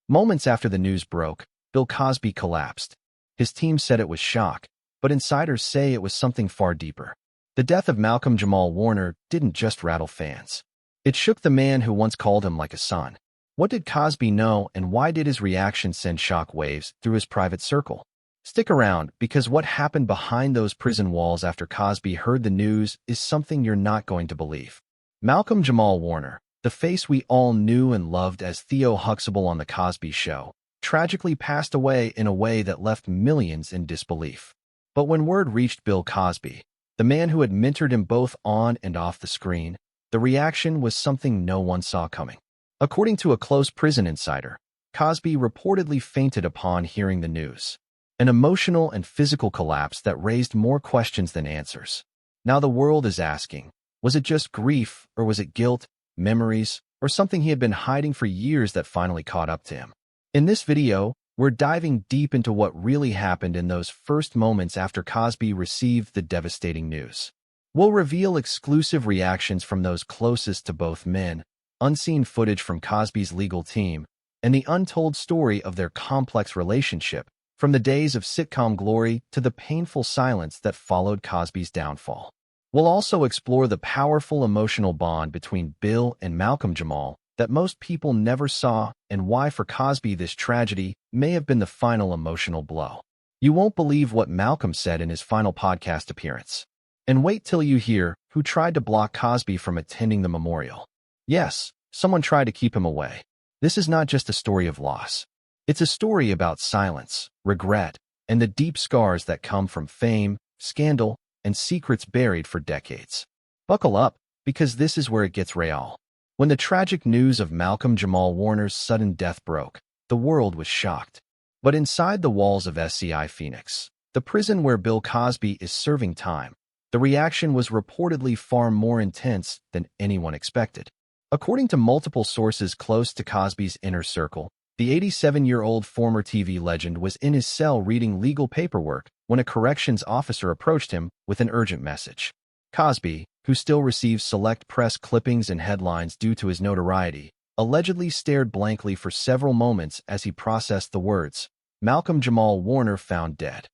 Moments after the news broke, Bill Cosby collapsed. His team said it was shock, but insiders say it was something far deeper. The death of Malcolm-Jamal Warner didn't just rattle fans. It shook the man who once called him like a son. What did Cosby know, and why did his reaction send shock waves through his private circle? Stick around, because what happened behind those prison walls after Cosby heard the news is something you're not going to believe. Malcolm-Jamal Warner, the face we all knew and loved as Theo Huxtable on The Cosby Show, tragically passed away in a way that left millions in disbelief. But when word reached Bill Cosby, the man who had mentored him both on and off the screen, the reaction was something no one saw coming. According to a close prison insider, Cosby reportedly fainted upon hearing the news. An emotional and physical collapse that raised more questions than answers. Now the world is asking, was it just grief, or was it guilt, memories, or something he had been hiding for years that finally caught up to him? In this video, we're diving deep into what really happened in those first moments after Cosby received the devastating news. We'll reveal exclusive reactions from those closest to both men, unseen footage from Cosby's legal team, and the untold story of their complex relationship, from the days of sitcom glory to the painful silence that followed Cosby's downfall. We'll also explore the powerful emotional bond between Bill and Malcolm-Jamal that most people never saw, and why for Cosby this tragedy may have been the final emotional blow. You won't believe what Malcolm said in his final podcast appearance. And wait till you hear who tried to block Cosby from attending the memorial. Yes, someone tried to keep him away. This is not just a story of loss. It's a story about silence, regret, and the deep scars that come from fame, scandal, and secrets buried for decades. Buckle up, because this is where it gets real. When the tragic news of Malcolm-Jamal Warner's sudden death broke, the world was shocked. But inside the walls of SCI Phoenix, the prison where Bill Cosby is serving time, the reaction was reportedly far more intense than anyone expected. According to multiple sources close to Cosby's inner circle, the 87-year-old former TV legend was in his cell reading legal paperwork when a corrections officer approached him with an urgent message. Cosby, who still receives select press clippings and headlines due to his notoriety, allegedly stared blankly for several moments as he processed the words, "Malcolm-Jamal Warner found dead."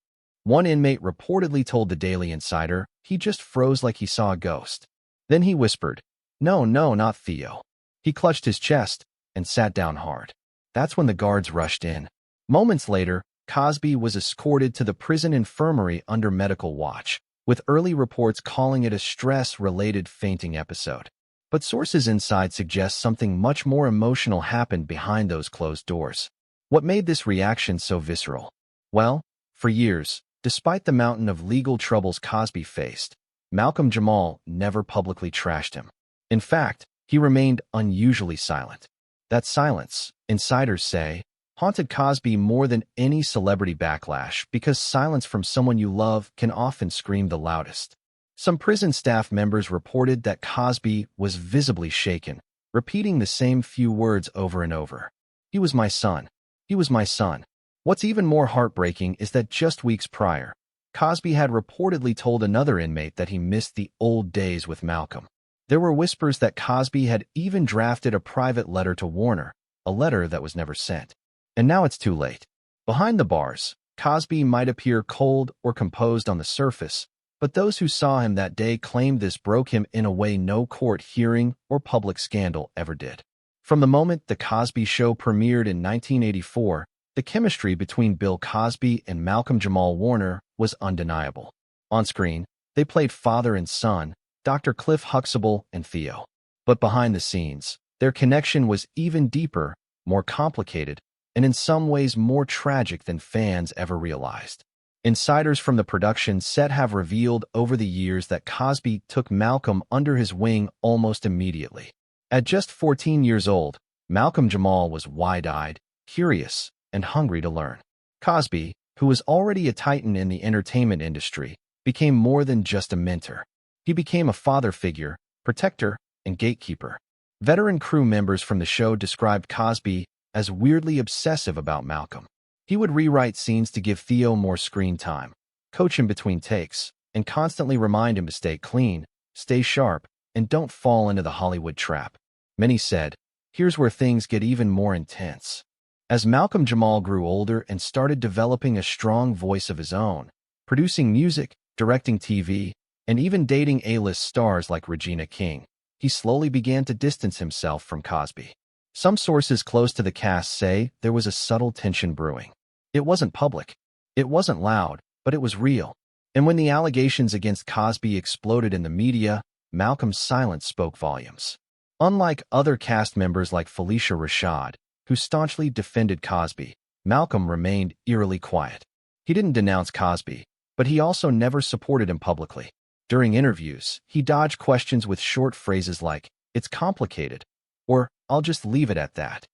One inmate reportedly told the Daily Insider he just froze like he saw a ghost. Then he whispered, "No, not Theo." He clutched his chest and sat down hard. That's when the guards rushed in. Moments later, Cosby was escorted to the prison infirmary under medical watch, with early reports calling it a stress-related fainting episode. But sources inside suggest something much more emotional happened behind those closed doors. What made this reaction so visceral? Well, for years, despite the mountain of legal troubles Cosby faced, Malcolm-Jamal never publicly trashed him. In fact, he remained unusually silent. That silence, insiders say, haunted Cosby more than any celebrity backlash because silence from someone you love can often scream the loudest. Some prison staff members reported that Cosby was visibly shaken, repeating the same few words over and over. "He was my son. He was my son." What's even more heartbreaking is that just weeks prior, Cosby had reportedly told another inmate that he missed the old days with Malcolm. There were whispers that Cosby had even drafted a private letter to Warner, a letter that was never sent. And now it's too late. Behind the bars, Cosby might appear cold or composed on the surface, but those who saw him that day claimed this broke him in a way no court hearing or public scandal ever did. From the moment The Cosby Show premiered in 1984, the chemistry between Bill Cosby and Malcolm-Jamal Warner was undeniable. On screen, they played father and son, Dr. Cliff Huxtable and Theo. But behind the scenes, their connection was even deeper, more complicated, and in some ways more tragic than fans ever realized. Insiders from the production set have revealed over the years that Cosby took Malcolm under his wing almost immediately. At just 14 years old, Malcolm-Jamal was wide-eyed, curious, and hungry to learn. Cosby, who was already a titan in the entertainment industry, became more than just a mentor. He became a father figure, protector, and gatekeeper. Veteran crew members from the show described Cosby as weirdly obsessive about Malcolm. He would rewrite scenes to give Theo more screen time, coach him between takes, and constantly remind him to stay clean, stay sharp, and don't fall into the Hollywood trap. Many said, "Here's where things get even more intense." As Malcolm-Jamal grew older and started developing a strong voice of his own, producing music, directing TV, and even dating A-list stars like Regina King, he slowly began to distance himself from Cosby. Some sources close to the cast say there was a subtle tension brewing. It wasn't public. It wasn't loud, but it was real. And when the allegations against Cosby exploded in the media, Malcolm's silence spoke volumes. Unlike other cast members like Felicia Rashad, who staunchly defended Cosby, Malcolm remained eerily quiet. He didn't denounce Cosby, but he also never supported him publicly. During interviews, he dodged questions with short phrases like, "It's complicated," or "I'll just leave it at that."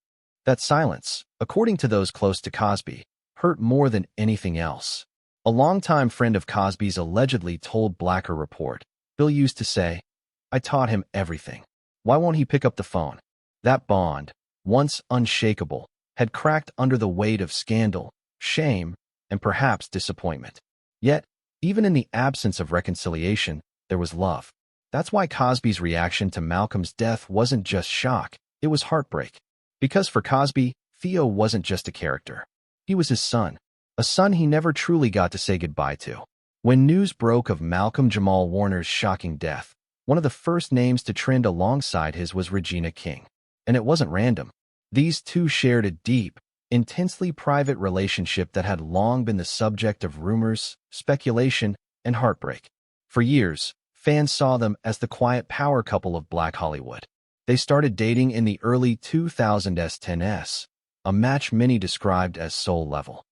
That silence, according to those close to Cosby, hurt more than anything else. A longtime friend of Cosby's allegedly told Blacker Report, "Bill used to say, 'I taught him everything. Why won't he pick up the phone?'" That bond, once unshakable, had cracked under the weight of scandal, shame, and perhaps disappointment. Yet, even in the absence of reconciliation, there was love. That's why Cosby's reaction to Malcolm's death wasn't just shock, it was heartbreak. Because for Cosby, Theo wasn't just a character. He was his son, a son he never truly got to say goodbye to. When news broke of Malcolm-Jamal Warner's shocking death, one of the first names to trend alongside his was Regina King. And it wasn't random. These two shared a deep, intensely private relationship that had long been the subject of rumors, speculation, and heartbreak. For years, fans saw them as the quiet power couple of Black Hollywood. They started dating in the early 2010s, a match many described as soul level.